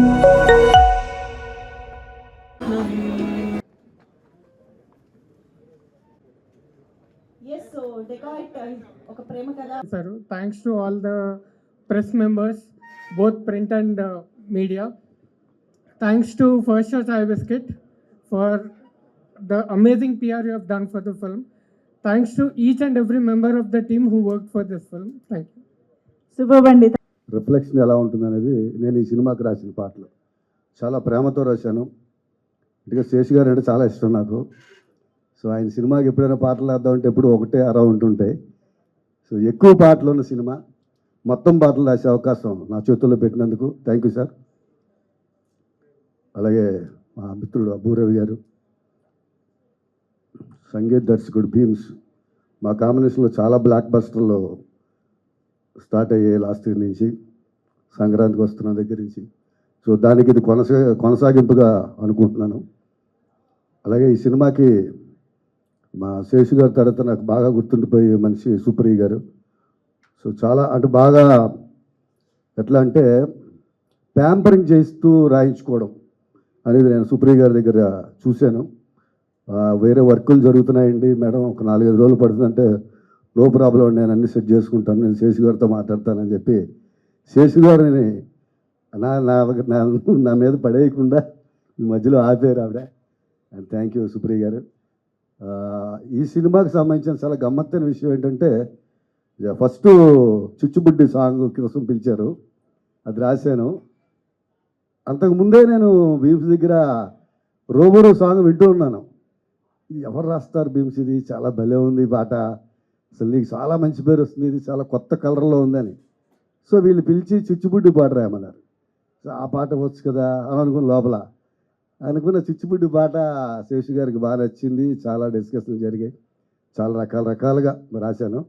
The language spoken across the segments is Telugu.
Yes, so Decoit ఒక ప్రేమ కథ. Sir, thanks to all the press members, both print and media. Thanks to First Shot Chai Biscuit for the amazing PR you have done for the film. Thanks to each and every member of the team who worked for this film. Thank you. శుభబండి. రిఫ్లెక్షన్ ఎలా ఉంటుందనేది నేను ఈ సినిమాకి రాసిన పాటలు చాలా ప్రేమతో రాశాను. ఇటుగా శేష్ గారు అంటే చాలా ఇష్టం నాకు. సో ఆయన సినిమాకి ఎప్పుడైనా పాటలు రాద్దామంటే ఎప్పుడు ఒకటే అరా ఉంటుంటాయి. సో ఎక్కువ పాటలు ఉన్న సినిమా మొత్తం పాటలు రాసే అవకాశం నా చేతుల్లో పెట్టినందుకు థ్యాంక్ యూ సార్. అలాగే మా మిత్రుడు అబ్బూరవి గారు, సంగీత దర్శకుడు భీమ్స్, మా కాంబినేషన్లో చాలా బ్లాక్ బస్టర్లో స్టార్ట్ అయ్యే లాస్ట్ ఇయర్ నుంచి సంక్రాంతికి వస్తున్న దగ్గర నుంచి. సో దానికి ఇది కొనసాగింపుగా అనుకుంటున్నాను. అలాగే ఈ సినిమాకి మా శేషు గారి తర్వాత నాకు బాగా గుర్తుండిపోయే మనిషి సుప్రియ గారు. సో చాలా అంటే బాగా ఎట్లా అంటే ప్యాంపరింగ్ చేస్తూ రాయించుకోవడం అనేది నేను సుప్రియ గారి దగ్గర చూశాను. వేరే వర్కులు జరుగుతున్నాయండి మేడం, ఒక 4-5 రోజులు పడుతుందంటే నో ప్రాబ్లం, నేను అన్ని సెట్ చేసుకుంటాను, నేను శేషు గారితో మాట్లాడతానని చెప్పి శేషు గారిని నా మీద పడేయకుండా ఈ మధ్యలో ఆపారు ఆవిడ. అండ్ థ్యాంక్ యూ సుప్రియ గారు. ఈ సినిమాకి సంబంధించిన చాలా గమ్మత్తైన విషయం ఏంటంటే ఫస్ట్ చిచ్చుబుడ్డి సాంగ్ కోసం పిలిచారు, అది రాశాను. అంతకుముందే నేను భీమ్స్ దగ్గర రోబోరో సాంగ్ వింటూ ఉన్నాను. ఇది ఎవరు రాస్తారు భీమ్స్, ఇది చాలా భలే ఉంది పాట, అసలు నీకు చాలా మంచి పేరు వస్తుంది, ఇది చాలా కొత్త కలర్లో ఉందని. సో వీళ్ళు పిలిచి చిచ్చుబుడ్డి పాట రాయమన్నారు. సో ఆ పాట వచ్చు కదా అని అనుకున్న లోపల అనుకున్న చిచ్చుబుడ్డి పాట శేషు గారికి బాగా నచ్చింది. చాలా డిస్కషన్లు జరిగాయి, చాలా రకాలుగా రాశాను.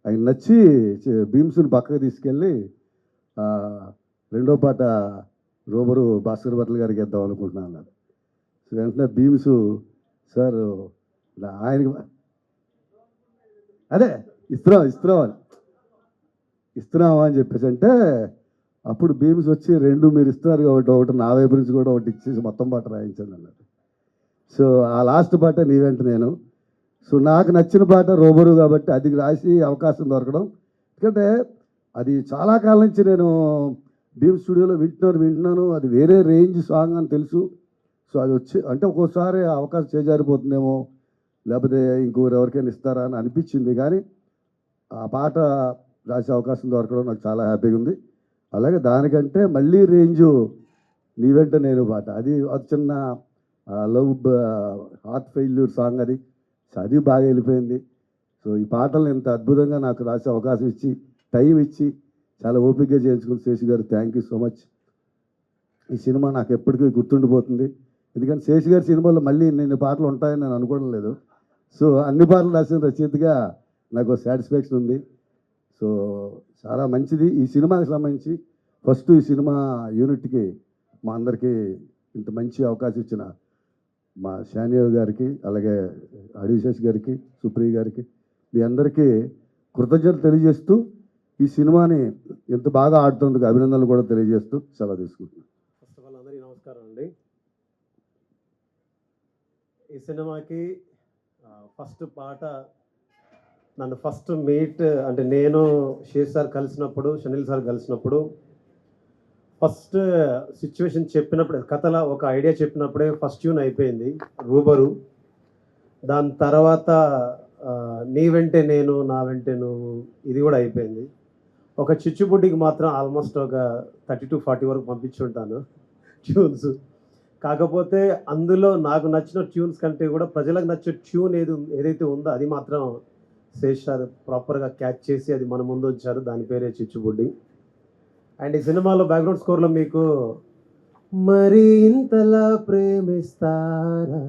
ఆయన నచ్చి భీమ్స్ని పక్కకు తీసుకెళ్ళి రెండో పాట రోబరు భాస్కర్ భట్ల గారికి ఇద్దాం అనుకుంటున్నాను అన్నారు. సో వెంటనే భీమ్స్ సార్ ఆయనకి అదే ఇస్తున్నావా అని చెప్పేసి అంటే అప్పుడు భీమ్స్ వచ్చి 2 మీరు ఇస్తున్నారు కాబట్టి ఒకటి నా వైపు నుంచి కూడా ఒకటి ఇచ్చేసి మొత్తం పాట రాయించండి అన్నారు. సో ఆ లాస్ట్ పాట నీ వెంట నేను. సో నాకు నచ్చిన పాట రోబరు కాబట్టి అది రాసి అవకాశం దొరకడం, ఎందుకంటే అది చాలా కాలం నుంచి నేను భీమ్స్ స్టూడియోలో వింటున్నాను, అది వేరే రేంజ్ సాంగ్ అని తెలుసు. సో అది వచ్చి అంటే ఒక్కోసారి అవకాశం చేజారిపోతుందేమో, లేకపోతే ఎవరికైనా ఇస్తారా అని అనిపించింది. కానీ ఆ పాట రాసే అవకాశం దొరకడం నాకు చాలా హ్యాపీగా ఉంది. అలాగే దానికంటే మళ్ళీ రేంజు నీ వెంట నేను పాట, అది చిన్న లవ్ హార్ట్ ఫెయిల్యూర్ సాంగ్, అది బాగా వెళ్ళిపోయింది. సో ఈ పాటలు ఇంత అద్భుతంగా నాకు రాసే అవకాశం ఇచ్చి టైం ఇచ్చి చాలా ఓపికగా చేయించుకుని శేషు గారు థ్యాంక్ యూ సో మచ్. ఈ సినిమా నాకు ఎప్పటికీ గుర్తుండిపోతుంది, ఎందుకంటే శేషు గారి సినిమాలో మళ్ళీ నేను పాటలు ఉంటాయని నేను అనుకోవడం లేదు. సో అన్ని పాటలు రాసిన రచయితగా నాకు సాటిస్ఫాక్షన్ ఉంది. సో చాలా మంచిది ఈ సినిమాకి సంబంధించి. ఫస్ట్ ఈ సినిమా యూనిట్కి మా అందరికీ ఇంత మంచి అవకాశం ఇచ్చిన మా శానియో గారికి, అలాగే అడిశేష్ గారికి, సుప్రియ గారికి, మీ అందరికీ కృతజ్ఞతలు తెలియజేస్తూ ఈ సినిమాని ఎంత బాగా ఆడుతుందుకు అభినందనలు కూడా తెలియజేస్తూ సెలవు తీసుకుంటున్నాను. ఫస్ట్ ఆఫ్ ఆల్ అందరికీ నమస్కారం అండి. ఈ సినిమాకి ఫస్ట్ పాట నన్ను ఫస్ట్ మీట్ అంటే నేను శేష్ సార్ కలిసినప్పుడు, సునీల్ సార్ కలిసినప్పుడు ఫస్ట్ సిచ్యువేషన్ చెప్పినప్పుడు, కథల ఒక ఐడియా చెప్పినప్పుడే ఫస్ట్ ట్యూన్ అయిపోయింది రూబరు. దాని తర్వాత నీ వెంటే నేను నా వెంటే నువ్వు ఇది కూడా అయిపోయింది. ఒక చిచ్చుబుడ్డికి మాత్రం ఆల్మోస్ట్ ఒక 30-40 వరకు పంపించుంటాను ట్యూన్స్. కాకపోతే అందులో నాకు నచ్చిన ట్యూన్స్ కంటే కూడా ప్రజలకు నచ్చే ట్యూన్ ఏదైతే ఉందో అది మాత్రం శేష్ సార్ ప్రాపర్గా క్యాచ్ చేసి అది మన ముందు ఉంచారు, దాని పేరే చిచ్చుబుడ్డి. అండ్ ఈ సినిమాలో బ్యాక్గ్రౌండ్ స్కోర్లో మీకు మరి ఇంతలా ప్రేమిస్తారా,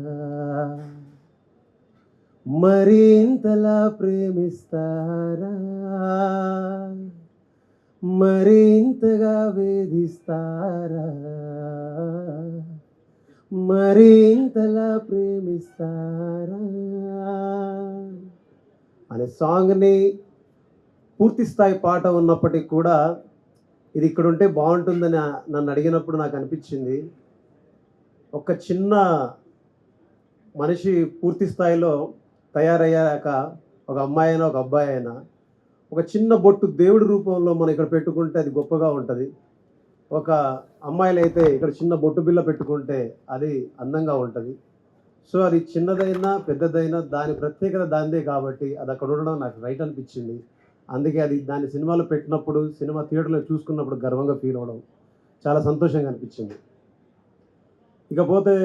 మరి ఇంతలా ప్రేమిస్తారా, మరి ఇంతగా వేధిస్తారా, మరి ఇంతలా ప్రేమిస్తారా అనే సాంగ్ని పూర్తి స్థాయి పాట ఉన్నప్పటికీ కూడా ఇది ఇక్కడ ఉంటే బాగుంటుందని నన్ను అడిగినప్పుడు నాకు అనిపించింది, ఒక చిన్న మనిషి పూర్తి స్థాయిలో తయారయ్యాక ఒక అమ్మాయి అయినా ఒక అబ్బాయి అయినా ఒక చిన్న బొట్టు దేవుడి రూపంలో మనం ఇక్కడ పెట్టుకుంటే అది గొప్పగా ఉంటుంది. ఒక అమ్మాయిలు అయితే ఇక్కడ చిన్న బొట్టు బిల్ల పెట్టుకుంటే అది అందంగా ఉంటుంది. సో అది చిన్నదైనా పెద్దదైనా దాని ప్రత్యేకత దానిదే కాబట్టి అది అక్కడ ఉండడం నాకు రైట్ అనిపించింది. అందుకే అది దాన్ని సినిమాలో పెట్టినప్పుడు, సినిమా థియేటర్లో చూసుకున్నప్పుడు గర్వంగా ఫీల్ అవ్వడం చాలా సంతోషంగా అనిపించింది. ఇకపోతే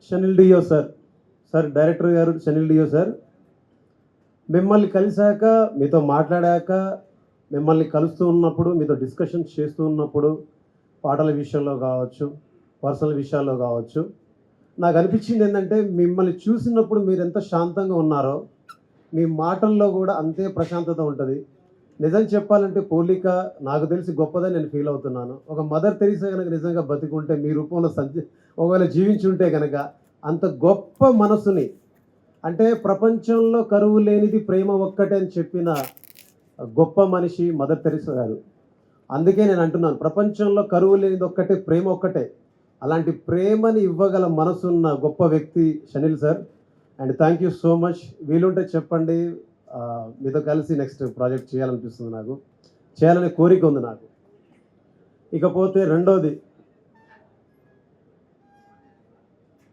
షనిల్ డియో సార్ డైరెక్టర్ గారు షనిల్ డియో సార్, మిమ్మల్ని కలిశాక, మీతో మాట్లాడాక, మిమ్మల్ని కలుస్తూ ఉన్నప్పుడు, మీతో డిస్కషన్స్ చేస్తూ ఉన్నప్పుడు, పాటల విషయంలో కావచ్చు, పర్సనల్ విషయాల్లో కావచ్చు, నాకు అనిపించింది ఏంటంటే మిమ్మల్ని చూసినప్పుడు మీరు ఎంత శాంతంగా ఉన్నారో మీ మాటల్లో కూడా అంతే ప్రశాంతత ఉంటుంది. నిజం చెప్పాలంటే పోలిక నాకు తెలిసి గొప్పదని నేను ఫీల్ అవుతున్నాను. ఒక మదర్ తెరీసా కనుక నిజంగా బతికుంటే మీ రూపంలో ఒకవేళ జీవించి ఉంటే కనుక అంత గొప్ప మనసుని, అంటే ప్రపంచంలో కరువు లేనిది ప్రేమ ఒక్కటే అని చెప్పిన గొప్ప మనిషి మదర్ తెరీసా గారు. అందుకే నేను అంటున్నాను, ప్రపంచంలో కరువు లేనిది ఒక్కటే, ప్రేమ ఒక్కటే. అలాంటి ప్రేమని ఇవ్వగల మనసున్న గొప్ప వ్యక్తి Shanil sir. And thank you so much. వీలుంటే చెప్పండి, మీతో కలిసి నెక్స్ట్ ప్రాజెక్ట్ చేయాలనిపిస్తుంది, నాకు చేయాలనే కోరిక ఉంది నాకు. ఇకపోతే రెండోది,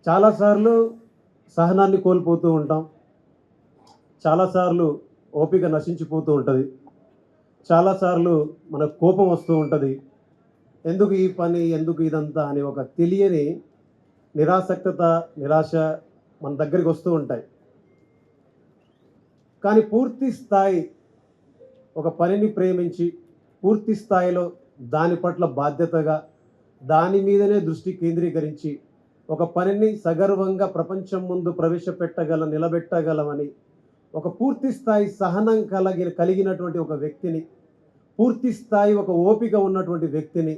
చాలాసార్లు సహనాన్ని కోల్పోతూ ఉంటాం, చాలాసార్లు ఓపిక నశించిపోతూ ఉంటుంది, చాలాసార్లు మనకు కోపం వస్తూ ఉంటుంది. ఎందుకు ఈ పని, ఎందుకు ఇదంతా అని ఒక తెలియని నిరాసక్తత, నిరాశ మన దగ్గరికి వస్తూ ఉంటాయి. కానీ పూర్తి స్థాయి ఒక పనిని ప్రేమించి పూర్తి స్థాయిలో దాని పట్ల బాధ్యతగా దాని మీదనే దృష్టి కేంద్రీకరించి ఒక పనిని సగర్వంగా ప్రపంచం ముందు నిలబెట్టగలమని ఒక పూర్తి స్థాయి సహనం కలిగినటువంటి ఒక వ్యక్తిని, పూర్తి స్థాయి ఒక ఓపిక ఉన్నటువంటి వ్యక్తిని,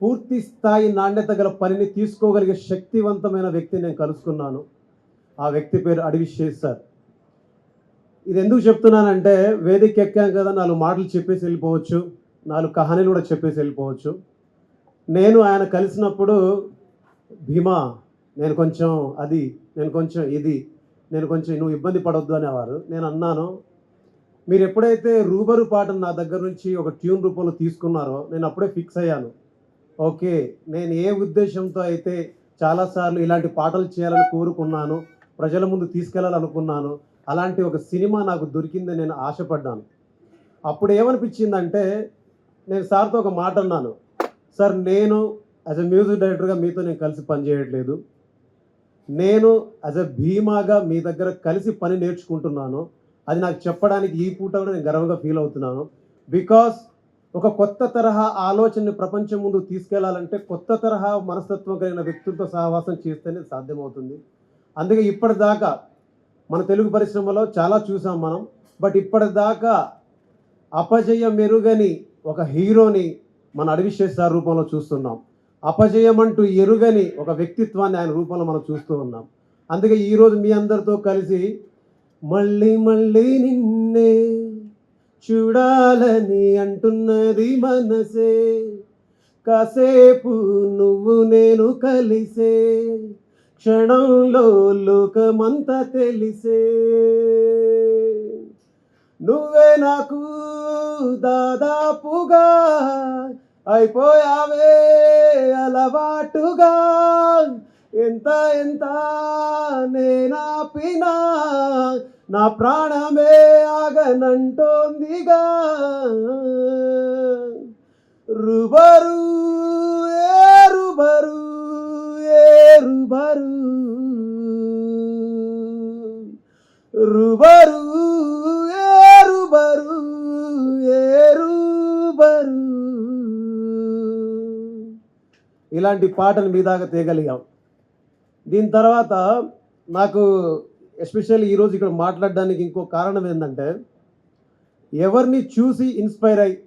పూర్తి స్థాయి నాణ్యత గల పనిని తీసుకోగలిగే శక్తివంతమైన వ్యక్తిని నేను కలుసుకున్నాను. ఆ వ్యక్తి పేరు అడవి శేష్ సార్. ఇది ఎందుకు చెప్తున్నానంటే, వేదిక ఎక్కాం కదా, 4 మాటలు చెప్పేసి వెళ్ళిపోవచ్చు, 4 కహానీలు కూడా చెప్పేసి వెళ్ళిపోవచ్చు. నేను ఆయన కలిసినప్పుడు, భీమా నేను కొంచెం అది, నేను కొంచెం ఇది, నేను కొంచెం నువ్వు ఇబ్బంది పడొద్దు అనేవారు. నేను అన్నాను, మీరు ఎప్పుడైతే రూబరు పాటను నా దగ్గర నుంచి ఒక ట్యూన్ రూపంలో తీసుకున్నారో నేను అప్పుడే ఫిక్స్ అయ్యాను. ఓకే, నేను ఏ ఉద్దేశంతో అయితే చాలాసార్లు ఇలాంటి పాటలు చేయాలని కోరుకున్నాను, ప్రజల ముందు తీసుకెళ్లాలనుకున్నాను, అలాంటి ఒక సినిమా నాకు దొరికిందని నేను ఆశపడ్డాను. అప్పుడు ఏమనిపించిందంటే, నేను సార్తో ఒక మాట అన్నాను, సార్ నేను యాజ్ ఎ మ్యూజిక్ డైరెక్టర్గా మీతో నేను కలిసి పనిచేయట్లేదు, నేను యాజ్ ఎ భీమాగా మీ దగ్గర కలిసి పని నేర్చుకుంటున్నాను. అది నాకు చెప్పడానికి ఈ పూట కూడా నేను గర్వంగా ఫీల్ అవుతున్నాను. బికాస్ ఒక కొత్త తరహా ఆలోచనని ప్రపంచం ముందు తీసుకెళ్లాలంటే కొత్త తరహా మనస్తత్వం కలిగిన వ్యక్తులతో సహవాసం చేస్తేనే సాధ్యమవుతుంది. అందుకే ఇప్పటిదాకా మన తెలుగు పరిశ్రమలో చాలా చూసాం మనం, బట్ ఇప్పటిదాకా అపజయం ఎరుగని ఒక హీరోని మన అడవి శేష్ సార్ రూపంలో చూస్తున్నాం. అపజయం అంటూ ఎరుగని ఒక వ్యక్తిత్వాన్ని ఆయన రూపంలో మనం చూస్తూ ఉన్నాం. అందుకే ఈరోజు మీ అందరితో కలిసి మళ్ళీ మళ్ళీ నిన్నే చూడాలని అంటున్నది మనసే, కాసేపు నువ్వు నేను కలిసే క్షణంలో లోకమంతా తెలిసే, నువ్వే నాకు దాదాపుగా అయిపోయావే అలవాటుగా, ఎంత ఎంత నేనాపినా నా ప్రాణమే ఆగనంటోందిగా, రుబరు రుబరు రుబరు రుబరు రుబరు రుబరు, ఇలాంటి పాటలు మీ దాకా తేగలిగాం. దీని తర్వాత నాకు ఎస్పెషల్లీ ఈరోజు ఇక్కడ మాట్లాడడానికి ఇంకో కారణం ఏంటంటే, ఎవరిని చూసి ఇన్స్పైర్ అయ్యి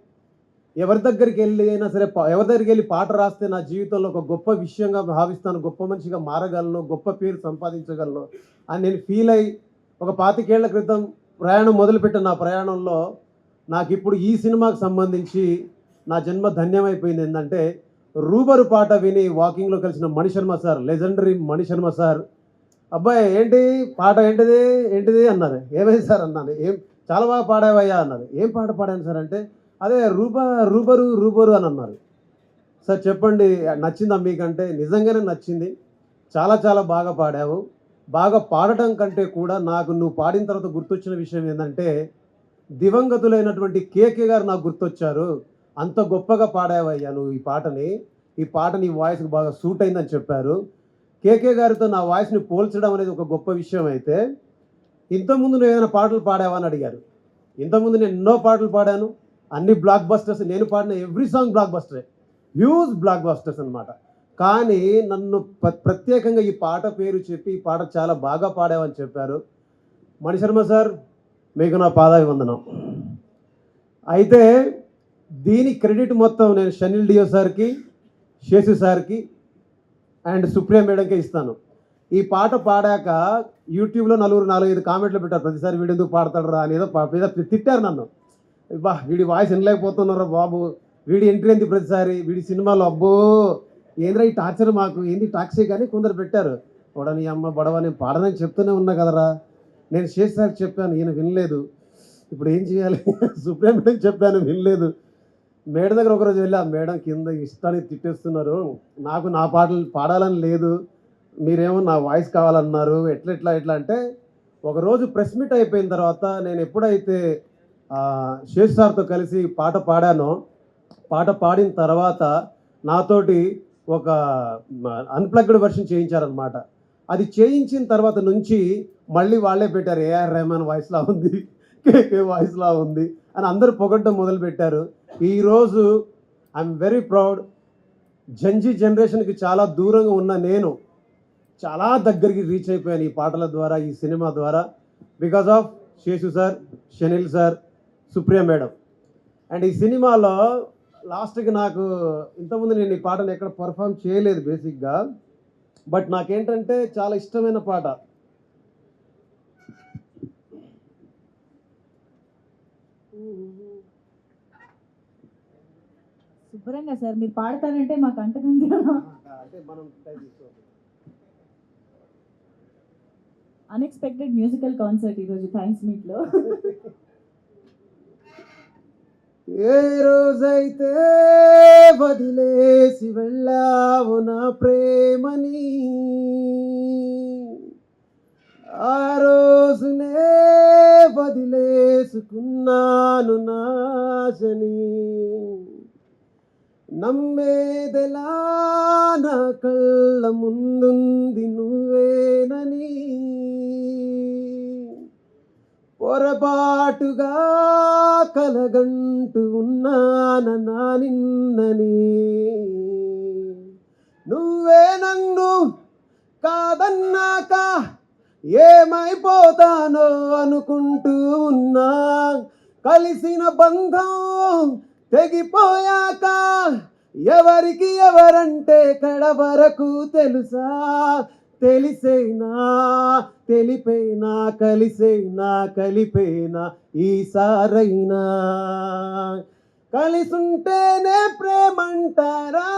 ఎవరి దగ్గరికి వెళ్ళి అయినా సరే, ఎవరి దగ్గరికి వెళ్ళి పాట రాస్తే నా జీవితంలో ఒక గొప్ప విషయంగా భావిస్తాను, గొప్ప మనిషిగా మారగలను, గొప్ప పేరు సంపాదించగలను అని నేను ఫీల్ అయ్యి ఒక 25 ఏళ్ల క్రితం ప్రయాణం మొదలుపెట్టిన నా ప్రయాణంలో నాకు ఇప్పుడు ఈ సినిమాకి సంబంధించి నా జన్మ ధన్యమైపోయింది. ఏంటంటే రూబరు పాట విని వాకింగ్లో కలిసిన Mani Sharma sir, legendary Mani Sharma sir, అబ్బాయి ఏంటి పాట ఏంటిది ఏంటిది అన్నారు. ఏమైంది సార్ అన్నాను. చాలా బాగా పాడావయ్యా అన్నారు. ఏం పాట పాడాను సార్ అంటే అదే రూబరు రూబరు అని అన్నారు. సార్ చెప్పండి నచ్చిందా మీకంటే? నిజంగానే నచ్చింది. చాలా చాలా బాగా పాడావు. బాగా పాడటం కంటే కూడా నాకు నువ్వు పాడిన తర్వాత గుర్తొచ్చిన విషయం ఏంటంటే దివంగతులైనటువంటి కేకే గారు నాకు గుర్తొచ్చారు. అంత గొప్పగా పాడావయ్యా నువ్వు ఈ పాట నీ వాయిస్కి బాగా సూట్ అయిందని చెప్పారు. కేకే గారితో నా వాయిస్ని పోల్చడం అనేది ఒక గొప్ప విషయం అయితే, ఇంతకుముందు నువ్వు ఏదైనా పాటలు పాడావా అని అడిగారు. ఇంతకుముందు నేను ఎన్నో పాటలు పాడాను, అన్ని బ్లాక్ బస్టర్స్. నేను పాడిన ఎవ్రీ సాంగ్ బ్లాక్ బస్టరే, హ్యూజ్ బ్లాక్ బస్టర్స్ అనమాట. కానీ నన్ను ప్రత్యేకంగా ఈ పాట పేరు చెప్పి ఈ పాట చాలా బాగా పాడావని చెప్పారు. మణిశర్మ సార్, మీకు నా పాదాభివందనం. అయితే దీని క్రెడిట్ మొత్తం నేను షనిల్ డియో సార్కి, శేషు సార్కి అండ్ సుప్రియ మేడంకే ఇస్తాను. ఈ పాట పాడాక యూట్యూబ్లో 4-5 కామెంట్లు పెట్టారు. ప్రతిసారి వీడు ఎందుకు పాడతాడు అని ఏదో తిట్టారు నన్ను. బా వీడి వాయిస్ వినలేకపోతున్నారా బాబు, వీడి ఎంట్రీ ఏంది ప్రతిసారి, వీడి సినిమాలో అబ్బో ఏంద్రా ఈ టార్చర్, మాకు ఏంది టాక్సీ కానీ కొందరు పెట్టారు. నీ అమ్మ బడవ, నేను పాడనని చెప్తూనే ఉన్నా కదరా. నేను శేష్ సార్కి చెప్పాను, ఈయన వినలేదు. ఇప్పుడు ఏం చేయాలి? సుప్రియ మేడంకి చెప్పాను, వినలేదు. మేడం దగ్గర ఒకరోజు వెళ్ళి, ఆ మేడం కింద ఇష్టానికి తిట్టేస్తున్నారు, నాకు నా పాటలు పాడాలని లేదు, మీరేమో నా వాయిస్ కావాలన్నారు, ఎట్లా అంటే ఒకరోజు ప్రెస్ మీట్ అయిపోయిన తర్వాత నేను ఎప్పుడైతే శేష్ సార్తో కలిసి పాట పాడానో, పాట పాడిన తర్వాత నాతోటి ఒక అన్ప్లగ్డ్ వెర్షన్ చేయించారనమాట. అది చేయించిన తర్వాత నుంచి మళ్ళీ వాళ్ళే పెట్టారు, ఏఆర్ రెహమాన్ వాయిస్లా ఉంది, కేకే వాయిస్లా ఉంది అని అందరూ పొగడ్డం మొదలుపెట్టారు. ఈరోజు ఐఎమ్ వెరీ ప్రౌడ్. జంజీ జనరేషన్కి చాలా దూరంగా ఉన్న నేను చాలా దగ్గరికి రీచ్ అయిపోయాను ఈ పాటల ద్వారా, ఈ సినిమా ద్వారా, because of Seshu sir, Shanil sir, Supriya madam. And ఈ సినిమాలో లాస్ట్కి నాకు ఇంతకుముందు నేను ఈ పాటను ఎక్కడ పర్ఫామ్ చేయలేదు బేసిక్గా, బట్ నాకేంటంటే చాలా ఇష్టమైన పాట. శుభ్రంగా సార్ మీరు పాడతారంటే మాకు అంటకుంది. అంటే మనం అన్ఎక్స్పెక్టెడ్ మ్యూజికల్ కాన్సర్ట్ ఈరోజు థ్యాంక్స్ మీట్లో. ఏ రోజైతే వదిలేసి వెళ్ళావు నా ప్రేమని, ఆ రోజునే వదిలేసుకున్నాను నాశని. నమ్మేదెలా నా కళ్ళ ముందుంది నువ్వేనని, పొరపాటుగా కలగంటూ ఉన్నాన నా నిన్నని. నువ్వే నన్ను కాదన్నాక ఏమైపోతానో అనుకుంటూ ఉన్నా, కలిసిన బంధం తెగిపోయాక ఎవరికి ఎవరంటే కడ వరకు తెలుసా, తెలిసేనా తెలిపేనా, కలిసేనా కలిపేనా ఈసారైనా, కలిసుంటేనే ప్రేమంటారా,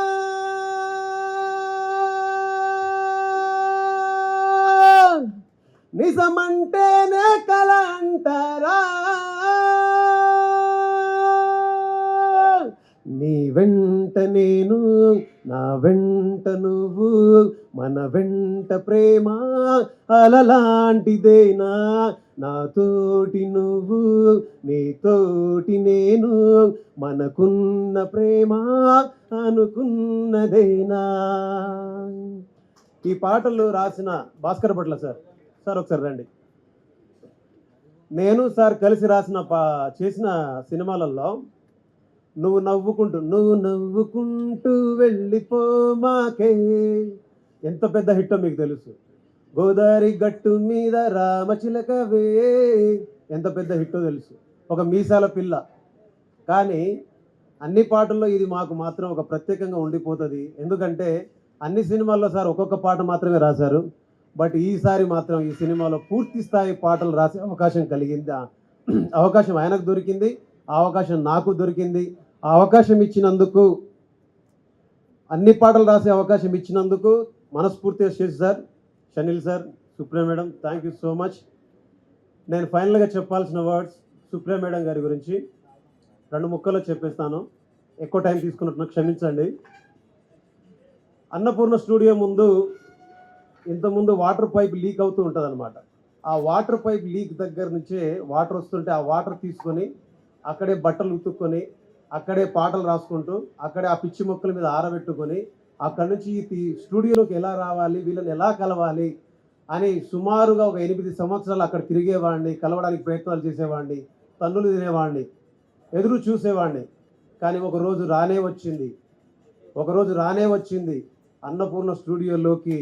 నిజమంటేనే కల అంటారా. నీ వెంట నేను, నా వెంట నువ్వు, మన వెంట ప్రేమ అలలాంటిదేనా, నాతోటి నువ్వు నీతోటి నేను, మనకున్న ప్రేమ అనుకున్నదేనా. ఈ పాటలు రాసిన భాస్కర్ భట్ల సార్. సార్ ఒకసారి రండి. నేను సార్ కలిసి చేసిన సినిమాలలో నువ్వు నవ్వుకుంటూ వెళ్ళిపో మాకే ఎంత పెద్ద హిట్టో మీకు తెలుసు. గోదావరి గట్టు మీద రామచిలకవే ఎంత పెద్ద హిట్టో తెలుసు. ఒక మీసాల పిల్ల. కానీ అన్ని పాటల్లో ఇది మాకు మాత్రం ఒక ప్రత్యేకంగా ఉండిపోతుంది. ఎందుకంటే అన్ని సినిమాల్లో సార్ ఒక్కొక్క పాట మాత్రమే రాశారు, బట్ ఈసారి మాత్రం ఈ సినిమాలో పూర్తి స్థాయి పాటలు రాసే అవకాశం కలిగింది. అవకాశం ఆయనకు దొరికింది, ఆ అవకాశం నాకు దొరికింది. ఆ అవకాశం ఇచ్చినందుకు, అన్ని పాటలు రాసే అవకాశం ఇచ్చినందుకు మనస్ఫూర్తిగా Sesh sir, Shanil sir, Supriya madam, thank you so much. నేను ఫైనల్గా చెప్పాల్సిన వర్డ్స్ సుప్రియ మేడం గారి గురించి 2 ముక్కల్లో చెప్పేస్తాను. ఎక్కువ టైం తీసుకున్నట్టు క్షమించండి. అన్నపూర్ణ స్టూడియో ముందు ఇంతకుముందు వాటర్ పైప్ లీక్ అవుతూ ఉంటుంది అనమాట. ఆ వాటర్ పైప్ లీక్ దగ్గర నుంచే వాటర్ వస్తుంటే ఆ వాటర్ తీసుకొని అక్కడే బట్టలు ఉతుక్కొని అక్కడే పాటలు రాసుకుంటూ అక్కడే ఆ పిచ్చి మొక్కల మీద ఆరబెట్టుకొని అక్కడి నుంచి ఈ స్టూడియోలోకి ఎలా రావాలి, వీళ్ళని ఎలా కలవాలి అని సుమారుగా ఒక 8 సంవత్సరాలు అక్కడ తిరిగేవాడిని, కలవడానికి ప్రయత్నాలు చేసేవాడిని, తన్నులు తినేవాడిని, ఎదురు చూసేవాడిని. కానీ ఒకరోజు రానే వచ్చింది అన్నపూర్ణ స్టూడియోలోకి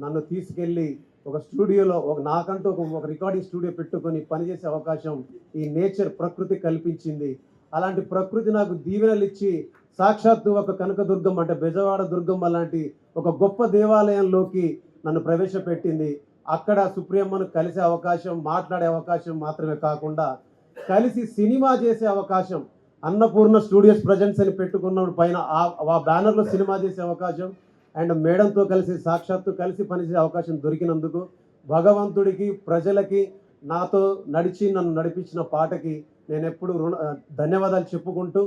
నన్ను తీసుకెళ్ళి ఒక స్టూడియోలో నాకంటూ ఒక రికార్డింగ్ స్టూడియో పెట్టుకొని పనిచేసే అవకాశం ఈ నేచర్ ప్రకృతి కల్పించింది. అలాంటి ప్రకృతి నాకు దీవెనలు ఇచ్చి సాక్షాత్తు ఒక కనకదుర్గం అంటే బెజవాడ దుర్గమ్మ లాంటి ఒక గొప్ప దేవాలయంలోకి నన్ను ప్రవేశపెట్టింది. అక్కడ సుప్రియమ్మను కలిసే అవకాశం, మాట్లాడే అవకాశం మాత్రమే కాకుండా కలిసి సినిమా చేసే అవకాశం, అన్నపూర్ణ స్టూడియోస్ ప్రజెంట్స్ అని పెట్టుకున్న పైన ఆ బ్యానర్లో సినిమా చేసే అవకాశం అండ్ మేడంతో కలిసి సాక్షాత్తు కలిసి పనిచేసే అవకాశం దొరికినందుకు భగవంతుడికి, ప్రజలకి, నాతో నన్ను నడిపించిన పాటకి నేను ఎప్పుడు ధన్యవాదాలు చెప్పుకుంటూ,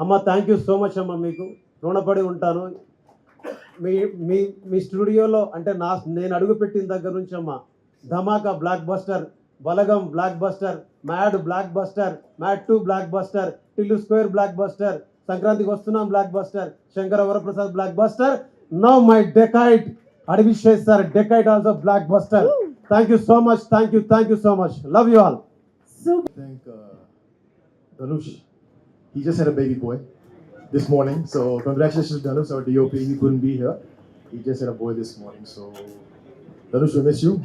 అమ్మ థ్యాంక్ యూ సో మచ్ అమ్మ, మీకు రుణపడి ఉంటాను. మీ స్టూడియోలో అంటే నేను అడుగుపెట్టిన దగ్గర నుంచి అమ్మ Dhamaka blockbuster, Balagam blockbuster, mad blockbuster, mad 2 blockbuster, Tillu square blockbuster, సంక్రాంతికి వస్తున్నాం blockbuster, Shankara Varaprasad blockbuster, now my dacoit Adivi Sesh sir dacoit also blockbuster. Thank you so much, thank you so much, love you all. Thank Dhanush. He just had a baby boy this morning, so congratulations to Dhanush, our DOP. He couldn't be here. He just had a boy this morning, so Dhanush, we miss you.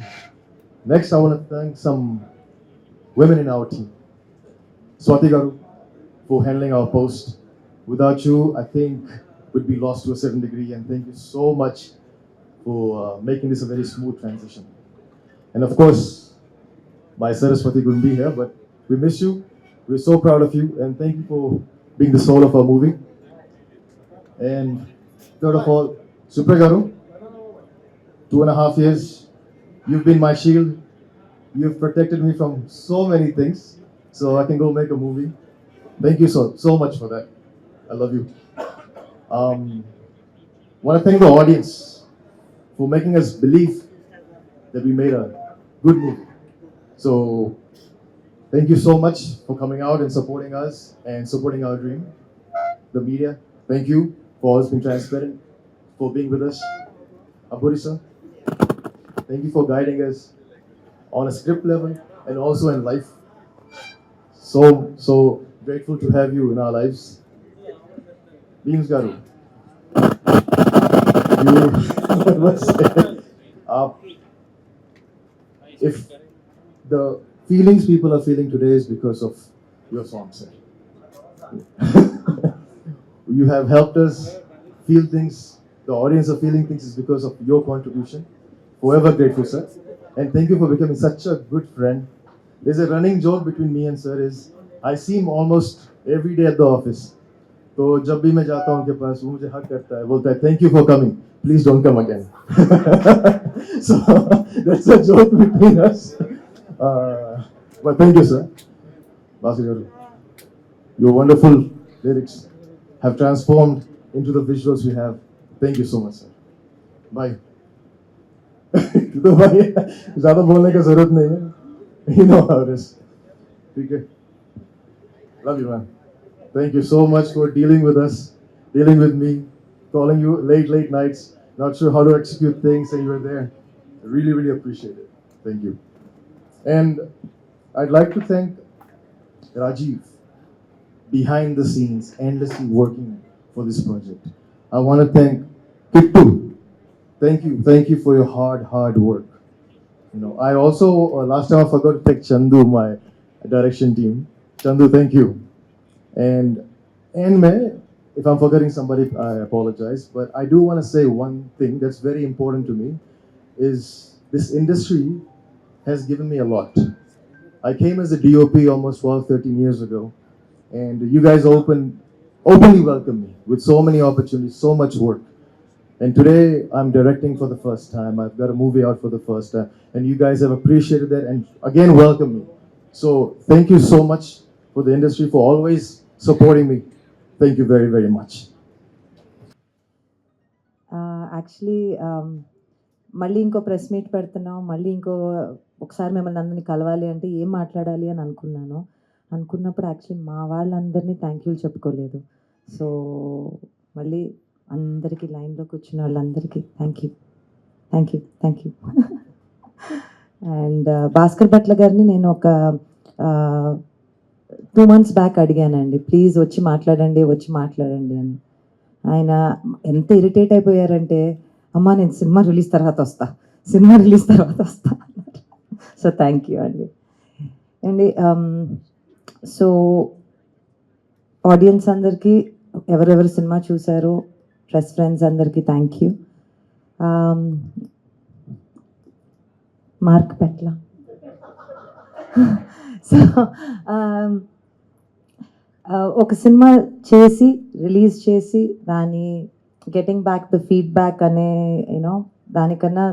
Next, I want to thank some women in our team. Swati Garu for handling our post. Without you, I think we'd be lost to a certain degree, and thank you so much for making this a very smooth transition. And of course, my Saraswati couldn't be here, but we miss you. We're so proud of you, and thank you for being the soul of our movie. And third of all, Supriya Garu, 2.5 years, you've been my shield. You've protected me from so many things, so I can go make a movie. Thank you so much for that. I love you. Want to thank the audience for making us believe that we made a good movie. So thank you so much for coming out and supporting us and supporting our dream. The media, thank you for always being transparent, for being with us. Aburi sir, thank you for guiding us on a script level and also in life. So grateful to have you in our lives. Beams Garu, what was if the feelings people are feeling today is because of your songs, sir. You have helped us feel things. The audience are feeling things is because of your contribution. Forever grateful, sir. And thank you for becoming such a good friend. There's a running joke between me and sir is I see him almost every day at the office. तो जब भी मैं जाता हूँ उनके पास वो मुझे हक करता है, बोलता है thank you for coming, please don't come again. So that's a joke between us. But thank you, sir. Basugaru, your wonderful lyrics have transformed into the visuals we have. Thank you so much, sir. Bye. तो भाई ज़्यादा बोलने का जरूरत नहीं है. You know how it is. ठीक है. Love you, man. Thank you so much for dealing with us, dealing with me, calling you late nights, not sure how to execute things, and you were there. I really appreciate it. Thank you. And I'd like to thank Rajiv, behind the scenes, endlessly working for this project. I want to thank Kittu. Thank you for your hard work. You know, I also, last time I forgot to thank Chandu, my direction team. Chandu, thank you. And if I'm forgetting somebody, I apologize. But I do want to say one thing that's very important to me is this industry has given me a lot. I came as a DOP almost 12, 13 years ago. And you guys opened openly welcomed me with so many opportunities, so much work. And today I'm directing for the first time. I've got a movie out for the first time. And you guys have appreciated that and again welcomed me. So thank you so much for the industry for always supporting me. Thank you very, very much. Actually మళ్ళీ ఇంకో ప్రెస్ మీట్ పెడుతున్నాం, మళ్ళీ ఒకసారి మిమ్మల్ని అందరినీ కలవాలి అంటే ఏం మాట్లాడాలి అని అనుకున్నప్పుడు యాక్చువల్లీ మా వాళ్ళందరినీ థ్యాంక్ యూ చెప్పుకోలేదు. సో మళ్ళీ అందరికీ లైన్లోకి వచ్చిన వాళ్ళందరికీ thank you. And Bhaskar Bhatla గారిని నేను ఒక 2 months బ్యాక్ అడిగానండి, ప్లీజ్ వచ్చి మాట్లాడండి అని. ఆయన ఎంత ఇరిటేట్ అయిపోయారంటే, అమ్మా నేను సినిమా రిలీజ్ తర్వాత వస్తా సో థ్యాంక్ యూ అండి. సో ఆడియన్స్ అందరికీ, ఎవరెవరు సినిమా చూశారో, ప్రెస్ ఫ్రెండ్స్ అందరికీ thank you. Mark Petla. So ఒక సినిమా చేసి రిలీజ్ చేసి దాని గెటింగ్ బ్యాక్ ద ఫీడ్బ్యాక్ అనే దానికన్నా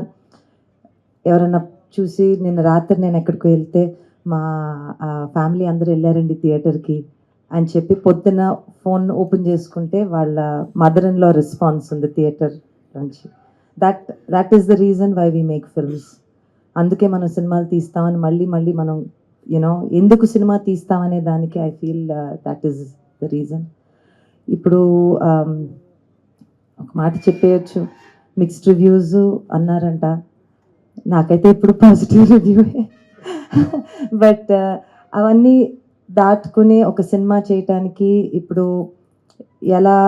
ఎవరన్నా చూసి నిన్న రాత్రి నేను ఎక్కడికి వెళ్తే మా ఫ్యామిలీ అందరూ వెళ్ళారండి థియేటర్కి అని చెప్పి పొద్దున ఫోన్ ఓపెన్ చేసుకుంటే వాళ్ళ మదర్ ఇన్ లా రెస్పాన్స్ ఉంది థియేటర్ నుంచి. That is the reason why we make films. అందుకే మనం సినిమాలు తీస్తామని మళ్ళీ మనం ఎందుకు సినిమా తీస్తామనే దానికి I feel that is the reason. ఇప్పుడు ఒక మాట చెప్పేయచ్చు, మిక్స్డ్ రివ్యూస్ అన్నారంట, నాకైతే ఇప్పుడు పాజిటివ్ రివ్యూవే. బట్ అవన్నీ దాటుకుని ఒక సినిమా చేయటానికి ఇప్పుడు ఎలా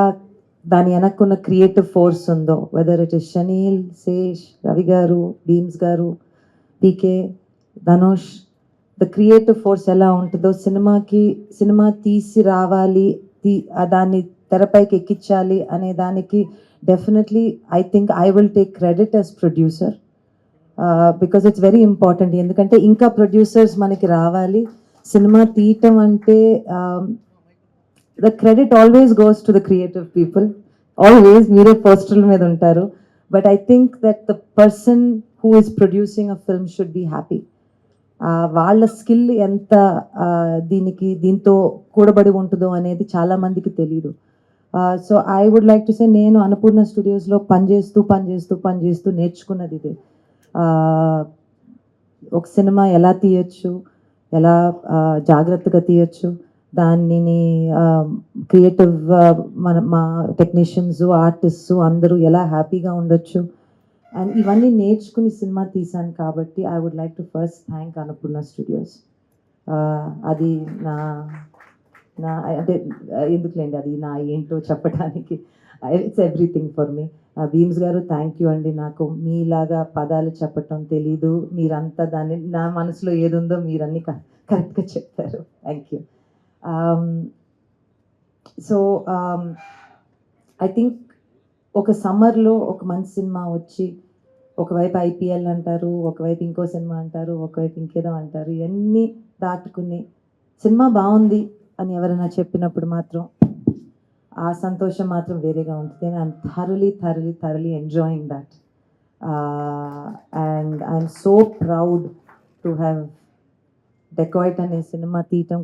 దాని వెనక్కున్న క్రియేటివ్ ఫోర్స్ ఉందో, whether it is Shaneel, Sesh, Ravi garu, Bheems garu, PK, Dhanush, the creative force ఎలా ఉంటుందో, సినిమా తీసి రావాలి, దాన్ని తెరపైకి ఎక్కించాలి అనే దానికి definitely I think I will take credit as producer, because it's very important. ఎందుకంటే ఇంకా ప్రొడ్యూసర్స్ మనకి రావాలి. సినిమా తీయటం అంటే the credit always goes to the creative people, always మీరే పోస్టర్ల మీద ఉంటారు. But I think that the person who is producing a film should be happy. వాళ్ళ స్కిల్ ఎంత దీంతో కూడబడి ఉంటుందో అనేది చాలామందికి తెలీదు. So I would like to say, నేను అన్నపూర్ణ స్టూడియోస్లో పనిచేస్తూ నేర్చుకున్నది ఇదే. ఒక సినిమా ఎలా తీయచ్చు, ఎలా జాగ్రత్తగా తీయచ్చు, దానిని క్రియేటివ్ మా టెక్నీషియన్స్, ఆర్టిస్ట్స్ అందరూ ఎలా హ్యాపీగా ఉండొచ్చు, అండ్ ఇవన్నీ నేర్చుకుని సినిమా తీశాను. కాబట్టి I would like to first thank Annapurna studios. అది నా అంటే ఎందుకులేండి, అది నా ఏంటో చెప్పడానికి, it's everything for me. Bheems garu thank you అండి. నాకు మీలాగా పదాలు చెప్పటం తెలీదు, మీరంతా దాన్ని నా మనసులో ఏది ఉందో మీరన్నీ కరెక్ట్గా చెప్తారు. Thank you. So I think ఒక సమ్మర్లో ఒక మంచి సినిమా వచ్చి, ఒకవైపు ఐపీఎల్ అంటారు, ఒకవైపు ఇంకో సినిమా అంటారు, ఒకవైపు ఇంకేదో అంటారు, ఇవన్నీ దాటుకుని సినిమా బాగుంది అని ఎవరైనా చెప్పినప్పుడు మాత్రం ఆ సంతోషం మాత్రం వేరేగా ఉంటుంది. I'm thoroughly enjoying that. And I'm so proud to have Dacoit అనే సినిమా తీయటం.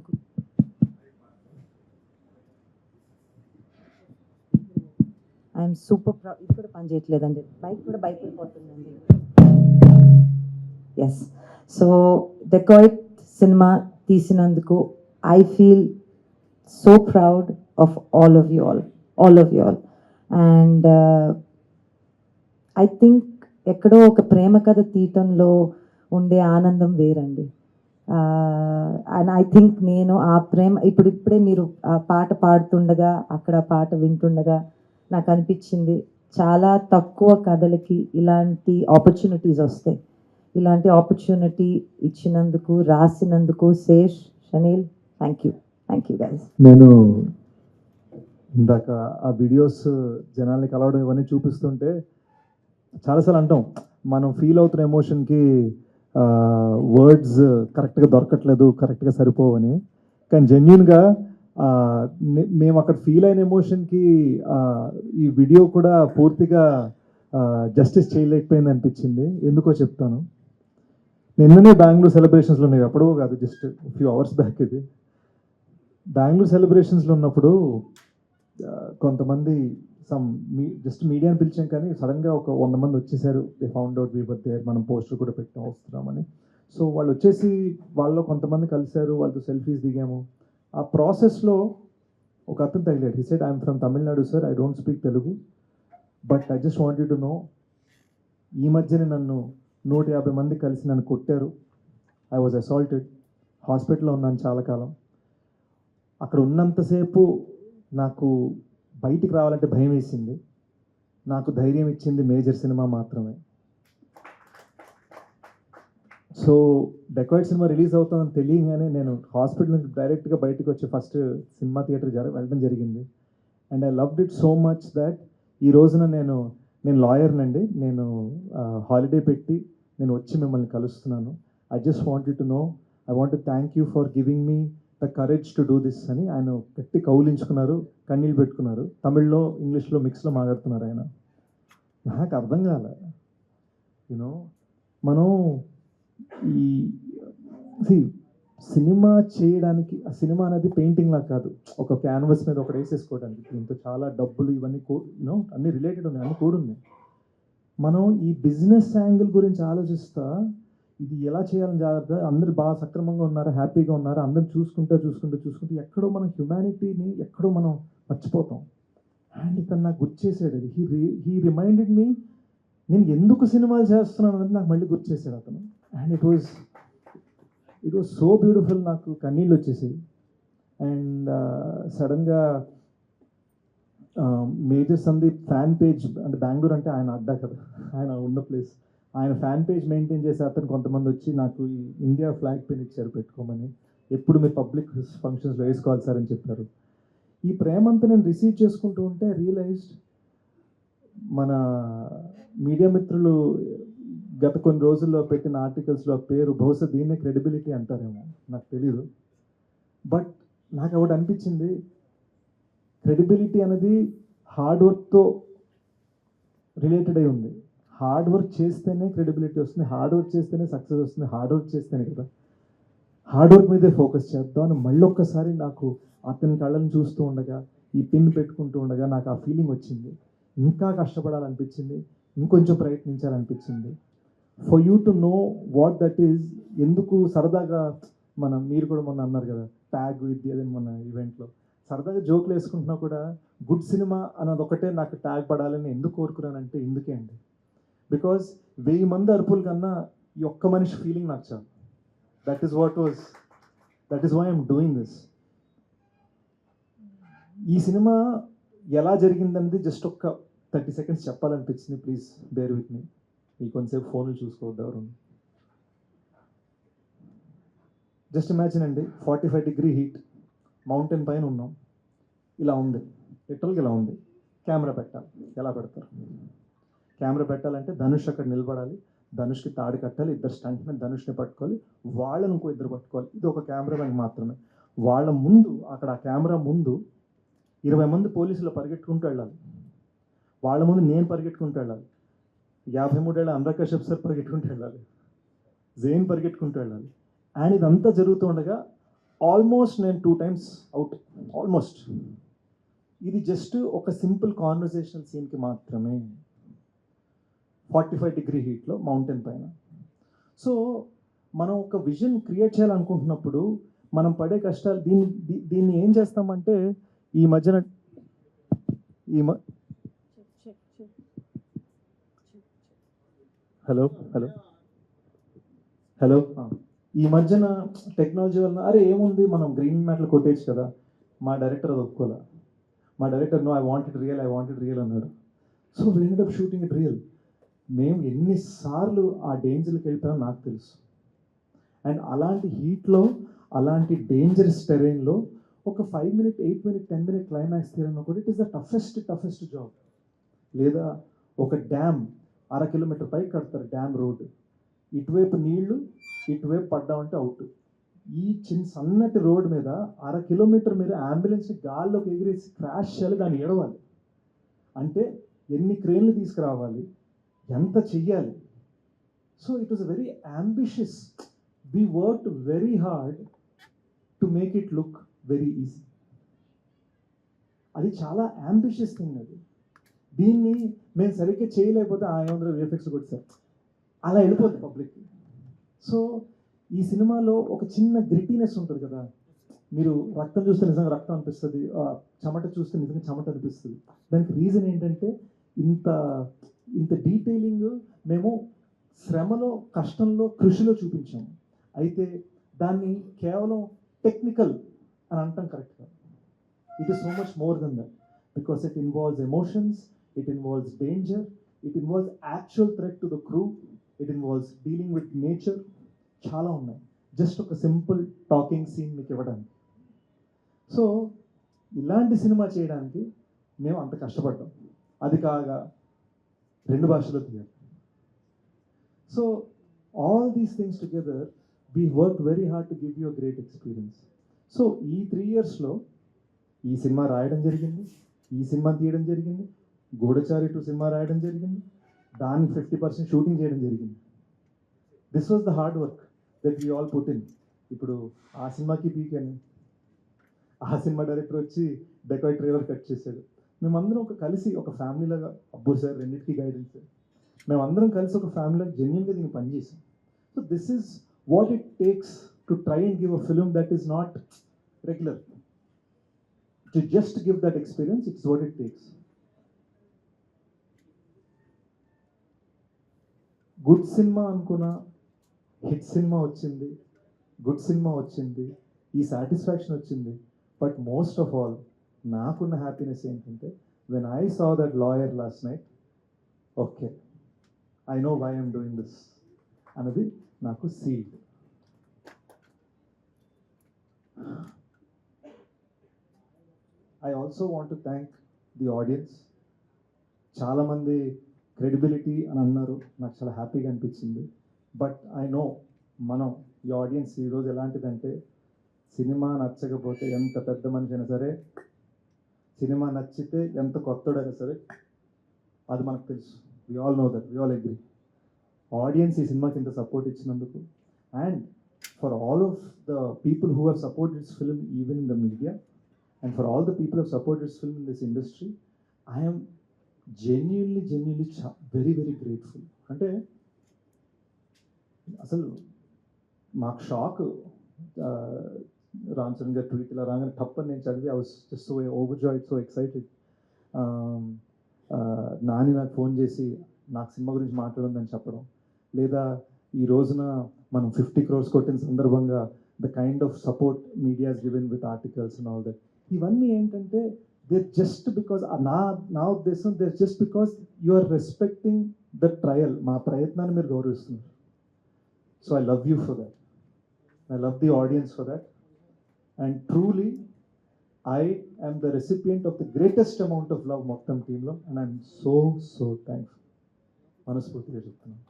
I'm super proud. ఇది కూడా పని చేయట్లేదండి, బైక్ కూడా బైక్ వెళ్ళిపోతుందండి. ఎస్. సో డెకాయిట్ సినిమా తీసినందుకు I feel so proud of all of you all. And I think ఎక్కడో ఒక ప్రేమ కథ తీయటంలో ఉండే ఆనందం వేరండి. అండ్ ఐ థింక్ నేను ఆ ప్రేమ ఇప్పుడే మీరు ఆ పాట పాడుతుండగా, అక్కడ పాట వింటుండగా నాకు అనిపించింది, చాలా తక్కువ కథలకి ఇలాంటి ఆపర్చునిటీస్ వస్తాయి. ఇలాంటి ఆపర్చునిటీ ఇచ్చినందుకు, రాసినందుకు Sesh, Shaneil, thank you guys. నేను ఇందాక ఆ వీడియోస్ జనాల్ని కలవడం ఇవన్నీ చూపిస్తుంటే చాలాసార్లు అంటాం, మనం ఫీల్ అవుతున్న ఎమోషన్కి వర్డ్స్ కరెక్ట్గా దొరకట్లేదు, కరెక్ట్గా సరిపోవని. కానీ జెన్యున్గా మేము అక్కడ ఫీల్ అయిన ఎమోషన్కి ఈ వీడియో కూడా పూర్తిగా జస్టిస్ చేయలేకపోయింది అనిపించింది. ఎందుకో చెప్తాను. నిన్ననే బెంగళూరు సెలబ్రేషన్స్లో ఉన్నాయి, ఎప్పుడో కాదు, జస్ట్ ఫ్యూ అవర్స్ బ్యాక్. ఇది బెంగళూరు సెలబ్రేషన్స్లో ఉన్నప్పుడు కొంతమంది జస్ట్ మీడియాని పిలిచాం, కానీ సడన్గా ఒక 100 మంది వచ్చేసారు. They found out we were there, మనం పోస్టర్ కూడా పెట్టాం వస్తున్నామని. సో వాళ్ళు వచ్చేసి వాళ్ళలో కొంతమంది కలిశారు, వాళ్ళతో సెల్ఫీస్ దిగాము. ఆ ప్రాసెస్లో ఒక అతను తగిలాడు. He said, I'm from Tamil Nadu sir, I don't speak Telugu, but I just want you to know, ఈ మధ్యనే నన్ను 150 మంది కలిసి నన్ను కొట్టారు. ఐ వాజ్ అసాల్టెడ్, హాస్పిటల్లో ఉన్నాను చాలా కాలం. అక్కడ ఉన్నంతసేపు నాకు బయటికి రావాలంటే భయం వేసింది. నాకు ధైర్యం ఇచ్చింది మేజర్ సినిమా మాత్రమే. సో డెకాయిడ్ సినిమా రిలీజ్ అవుతుందని తెలియగానే నేను హాస్పిటల్ నుంచి డైరెక్ట్గా బయటకు వచ్చి ఫస్ట్ సినిమా థియేటర్ వెళ్ళడం జరిగింది. And I loved it so much that ఈ రోజున నేను లాయర్నండి, నేను హాలిడే పెట్టి నేను వచ్చి మిమ్మల్ని కలుస్తున్నాను. I just want you to know, I want to thank you for giving me the courage to do this అని ఆయన గట్టి కౌలించుకున్నారు, కన్నీళ్ళు పెట్టుకున్నారు. తమిళ్లో ఇంగ్లీష్లో మిక్స్లో మాట్లాడుతున్నారు ఆయన. నాకు అర్థం కాలే. యూనో మనం ఈ సినిమా చేయడానికి, ఆ సినిమా అనేది పెయింటింగ్ లా కాదు, ఒక క్యాన్వస్ మీద ఒకటి వేసేసుకోవడానికి. దీంతో చాలా డబ్బులు ఇవన్నీ అన్నీ రిలేటెడ్ ఉన్నాయి, అన్నీ కూడున్నాయి. మనం ఈ బిజినెస్ యాంగిల్ గురించి ఆలోచిస్తా ఇది ఎలా చేయాలని జాగ్రత్త, అందరూ బాగా సక్రమంగా ఉన్నారు, హ్యాపీగా ఉన్నారు, అందరూ చూసుకుంటూ ఎక్కడో మనం హ్యుమానిటీని ఎక్కడో మనం మర్చిపోతాం. అండ్ ఇతను నాకు గుర్తు చేసాడు. అది హీ రిమైండెడ్ మీ, నేను ఎందుకు సినిమాలు చేస్తున్నాను అనేది నాకు మళ్ళీ గుర్తు చేశాడు అతను. And it was so beautiful. నాకు కన్నీళ్ళు వచ్చేసాయి. అండ్ సడన్గా మేజర్ సందీప్ ఫ్యాన్ పేజ్, అంటే బెంగళూరు అంటే ఆయన అడ్డా కదా, ఆయన ఉన్న ప్లేస్, ఆయన ఫ్యాన్ పేజ్ మెయింటైన్ చేసే అతను కొంతమంది వచ్చి నాకు ఈ ఇండియా ఫ్లాగ్ పెన్ ఇచ్చారు పెట్టుకోమని. ఎప్పుడు మీరు పబ్లిక్ ఫంక్షన్స్లో వేసుకోవాలి సార్ అని చెప్పారు. ఈ ప్రేమంతా నేను రిసీవ్ చేసుకుంటూ ఉంటే రియలైజ్డ్, మన మీడియా మిత్రులు గత కొన్ని రోజుల్లో పెట్టిన ఆర్టికల్స్లో పేరు బహుశా దీన్నే క్రెడిబిలిటీ అంటారేమో, నాకు తెలీదు. బట్ నాకు ఒకటి అనిపించింది, క్రెడిబిలిటీ అనేది హార్డ్ వర్క్తో రిలేటెడ్ అయి ఉంది. హార్డ్ వర్క్ చేస్తేనే క్రెడిబిలిటీ వస్తుంది, హార్డ్ వర్క్ చేస్తేనే సక్సెస్ వస్తుంది, హార్డ్ వర్క్ చేస్తేనే కదా. హార్డ్ వర్క్ మీదే ఫోకస్ చేద్దాం అని మళ్ళీ ఒక్కసారి నాకు అతని కళ్ళని చూస్తూ ఉండగా, ఈ పిన్ పెట్టుకుంటూ ఉండగా నాకు ఆ ఫీలింగ్ వచ్చింది. ఇంకా కష్టపడాలనిపించింది, ఇంకొంచెం ప్రయత్నించాలనిపించింది. For you to know what that is. ఎందుకు సరదాగా మీరు కూడా మొన్న అన్నారు కదా ట్యాగ్ ఇది అదే మన ఈవెంట్లో సరదాగా జోకులు వేసుకుంటున్నా కూడా గుడ్ సినిమా అన్నది ఒకటే నాకు ట్యాగ్ పడాలని ఎందుకు కోరుకున్నానంటే ఇందుకే అండి. బికాజ్ 1000 మంది అరుపుల కన్నా ఈ ఒక్క మనిషి ఫీలింగ్ నాకు చాలు. That is why I'm doing this. ఈ సినిమా ఎలా జరిగిందనేది జస్ట్ ఒక్క 30 seconds చెప్పాలనిపించింది. Please bear with me. ఈ కొంతసేపు ఫోన్లు చూసుకోవద్దు ఎవరు. జస్ట్ ఇమాజిన్ అండి, 45 degree హీట్, మౌంటైన్ పైన ఉన్నాం, ఇలా ఉంది, లిటరల్గా ఇలా ఉంది. కెమెరా పెట్టాలి, ఎలా పెడతారు? కెమెరా పెట్టాలంటే ధనుష్ అక్కడ నిలబడాలి, ధనుష్కి తాడు కట్టాలి, ఇద్దరు స్టంట్ మీద ధనుష్ని పట్టుకోవాలి, వాళ్ళని ఇంకో ఇద్దరు పట్టుకోవాలి. ఇది ఒక కెమెరామెన్ మాత్రమే. వాళ్ళ ముందు, అక్కడ ఆ కెమెరా ముందు 20 మంది పోలీసులు పరిగెట్టుకుంటూ వెళ్ళాలి. వాళ్ళ ముందు నేను పరిగెట్టుకుంటూ వెళ్ళాలి, 53 ఏళ్ళ అనురాగ్ కశ్యప్ సార్ పరిగెట్టుకుంటూ వెళ్ళాలి, జైన్ పరిగెట్టుకుంటూ వెళ్ళాలి. అండ్ ఇదంతా జరుగుతూ ఉండగా ఆల్మోస్ట్ నేను 2 times అవుట్, ఆల్మోస్ట్. ఇది జస్ట్ ఒక సింపుల్ కాన్వర్జేషనల్ సీన్కి మాత్రమే, 45 degree హీట్లో మౌంటైన్ పైన. సో మనం ఒక విజన్ క్రియేట్ చేయాలనుకుంటున్నప్పుడు మనం పడే కష్టాలు, దీన్ని ఏం చేస్తామంటే ఈ మధ్యన హలో ఈ మధ్యన టెక్నాలజీ వల్ల అరే ఏముంది మనం గ్రీన్ మ్యాట్లు కొట్టేచ్చు కదా. మా డైరెక్టర్ అది ఒప్పుకోలే. మా director no, I want it real అన్నాడు. So we ended up shooting it real. మేము ఎన్నిసార్లు ఆ డేంజర్కి వెళ్ళిపోయామో నాకు తెలుసు. అండ్ అలాంటి హీట్లో, అలాంటి డేంజరస్ టెరైన్లో ఒక 5 minute, 8 minute, 10 minute క్లైమాక్స్ తీయడం కూడా it is the toughest job. లేదా ఒక డ్యామ్ 1/2 kilometer పైకి కడతారు, డ్యామ్ రోడ్, ఇటువైపు నీళ్లు, ఇటువైపు పడ్డామంటే అవుట్. ఈ సన్నటి రోడ్ మీద 1/2 కిలోమీటర్ మీరు అంబులెన్స్ని గాల్లోకి ఎగిరేసి క్రాష్ చేయాలి, దాన్ని ఎడవాలి అంటే ఎన్ని క్రేన్లు తీసుకురావాలి, ఎంత చెయ్యాలి. So it was very ambitious. We worked very hard to make it look very easy. అది చాలా అంబిషియస్ థింగ్. అది దీన్ని మేము సరిగ్గా చేయలేకపోతే ఏమందరూ విఎఫ్ఎక్స్ కొట్టారు, అలా వెళ్ళిపోతుంది పబ్లిక్కి. సో ఈ సినిమాలో ఒక చిన్న గ్రిటీనెస్ ఉంటుంది కదా, మీరు రక్తం చూస్తే నిజంగా రక్తం అనిపిస్తుంది, చెమట చూస్తే నిజంగా చెమట అనిపిస్తుంది. దానికి రీజన్ ఏంటంటే ఇంత ఇంత డీటెయిలింగ్ మేము శ్రమలో, కష్టంలో, కృషిలో చూపించాము. అయితే దాన్ని కేవలం టెక్నికల్ అని అంటాం కరెక్ట్ కాదు. It is so much more than that, because it involves emotions, it involves danger, it involves actual threat to the crew, it involves dealing with nature. చాలా ఉన్నాయి జస్ట్ ఒక సింపుల్ టాకింగ్ సీన్ మీకు ఇవ్వడానికి. సో ఇలాంటి సినిమా చేయడానికి మేము అంత కష్టపడ్డాం, అది కాగా 2 భాషలో తీయాలి. So all these things together we work very hard to give you a great experience. So ఈ 3 yearsలో ఈ సినిమా రాయడం జరిగింది, ఈ సినిమా తీయడం జరిగింది, గూఢచారి 2 సినిమా రాయడం జరిగింది, దానికి 50% షూటింగ్ చేయడం జరిగింది. This was the hard work that we all put in. ఇప్పుడు ఆ సినిమాకి పీక్ అని ఆ సినిమా డైరెక్టర్ వచ్చి డెకాయ్ ట్రైలర్ కట్ చేశాడు. మేమందరం కలిసి ఒక ఫ్యామిలీలాగా, అబ్బో సార్ రెండింటికి గైడెన్స్, మేమందరం కలిసి ఒక ఫ్యామిలీలాగా జెన్యున్గా దీన్ని పనిచేసాం. So this is what it takes to try and give a film that is not regular. To just give that experience, it's what it takes. Good cinema అనుకున్నా, హిట్ సినిమా వచ్చింది, గుడ్ సినిమా వచ్చింది, ఈ సాటిస్ఫాక్షన్ వచ్చింది. బట్ మోస్ట్ ఆఫ్ ఆల్ నాకున్న హ్యాపీనెస్ ఏంటంటే when I saw that lawyer last night, okay I know why I'm doing this అన్నది నాకు సీల్. I also want to thank the audience. చాలామంది క్రెడిబిలిటీ అని అన్నారు, నాకు చాలా హ్యాపీగా అనిపించింది. బట్ ఐ నో ఈ ఆడియన్స్ ఈరోజు ఎలాంటిదంటే, సినిమా నచ్చకపోతే ఎంత పెద్ద మనిషి అయినా సరే, సినిమా నచ్చితే ఎంత కొత్తడైనా సరే, అది మనకు తెలుసు. We all know that, we all agree. Audience ఈ సినిమాకి ఇంత సపోర్ట్ ఇచ్చినందుకు, and for all of the people who have supported this film even in the media, and for all the people have supported this film in this industry, I'm genuinely very very grateful. అంటే అసలు మాకు షాక్, రామ్ చరణ్ గారు ట్వీట్ ఇలా రాగానే తప్పని నేను చదివి, I was just so overjoyed, so excited. Nani నాకు ఫోన్ చేసి నాకు సినిమా గురించి మాట్లాడుందని చెప్పడం, లేదా ఈ రోజున మనం 50 crores కొట్టిన సందర్భంగా the kind of support media is given with articles and all that, ఇవన్నీ ఏంటంటే దే జస్ట్ బికాజ్ నా ఉద్దేశం, they just because you are respecting the trial, మా ప్రయత్నాన్ని మీరు గౌరవిస్తున్నారు. So I love you for that. I love the audience for that. And truly, I am the recipient of the greatest amount of love మొత్తం టీంలో, and I'm so thankful. మనస్ఫూర్తిగా చెప్తున్నాను.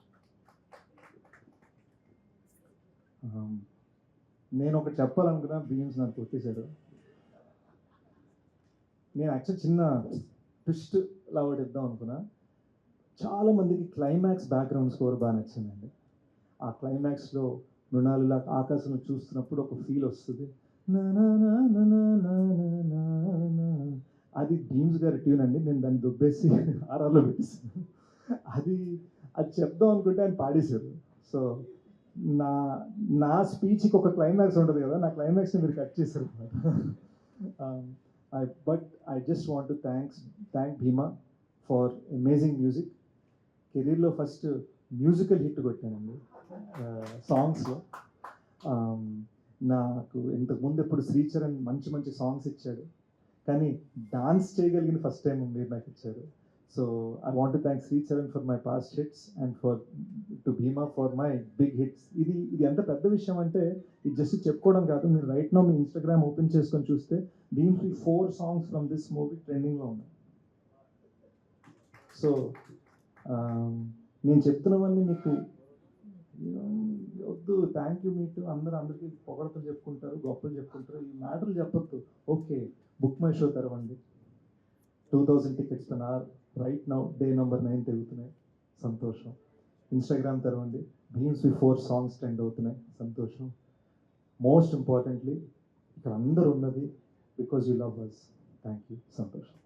నేను ఒకటి చెప్పాలనుకున్నా, బీమ్స్ నాకు కొట్టేశాడు. నేను యాక్చువల్ చిన్న ట్విస్ట్ లా ఒకటి ఇద్దాం అనుకున్నా. చాలామందికి క్లైమాక్స్ బ్యాక్గ్రౌండ్ స్కోర్ బాగా నచ్చిందండి. ఆ క్లైమాక్స్లో మృణాలిలా ఆకాశం చూస్తున్నప్పుడు ఒక ఫీల్ వస్తుంది, అది భీమ్స్ గారి ట్యూన్ అండి. నేను దాన్ని దుబ్బేసి ఆరాలో పెట్టేసాను. అది చెప్దాం అనుకుంటే ఆయన పాడేశారు. సో నా స్పీచ్కి ఒక క్లైమాక్స్ ఉంటుంది కదా, నా క్లైమాక్స్ని మీరు కట్ చేశారు అనమాట. But I just want to thank Bhima for amazing music. కెరీర్లో ఫస్ట్ మ్యూజికల్ హిట్ కొట్టానండి సాంగ్స్లో. నాకు ఇంతకుముందు ఎప్పుడు శ్రీచరణ్ మంచి సాంగ్స్ ఇచ్చాడు, కానీ డాన్స్ చేయగలిగిన ఫస్ట్ టైం మీరు నాకు ఇచ్చారు. So I want to thank Sricharan for my past hits and to Bheema for my big hits. ఇది ఎంత పెద్ద విషయం అంటే, ఇది జస్ట్ చెప్పుకోవడం కాదు. మీరు రైట్ నో మీ ఇన్స్టాగ్రామ్ ఓపెన్ చేసుకొని చూస్తే దీంట్లో 4 songs ఫ్రమ్ దిస్ మూవీ ట్రెండింగ్లో ఉన్నాయి. సో నేను చెప్తున్నవన్నీ మీకు వద్దు, థ్యాంక్ యూ మీట్ అందరికీ పొగడతలు చెప్పుకుంటారు, గొప్పలు చెప్పుకుంటారు, ఈ మ్యాటర్లు చెప్పొద్దు. ఓకే, బుక్ మై షో తెరవండి, 2000 tickets right now day number 9 తెగుతున్నాయి, సంతోషం. ఇన్స్టాగ్రామ్ తెరవండి, బీమ్స్ వి 4 సాంగ్స్ ట్రెండ్ అవుతున్నాయి, సంతోషం. మోస్ట్ ఇంపార్టెంట్లీ ఇక్కడ అందరు ఉన్నది because you love us. Thank you, సంతోషం.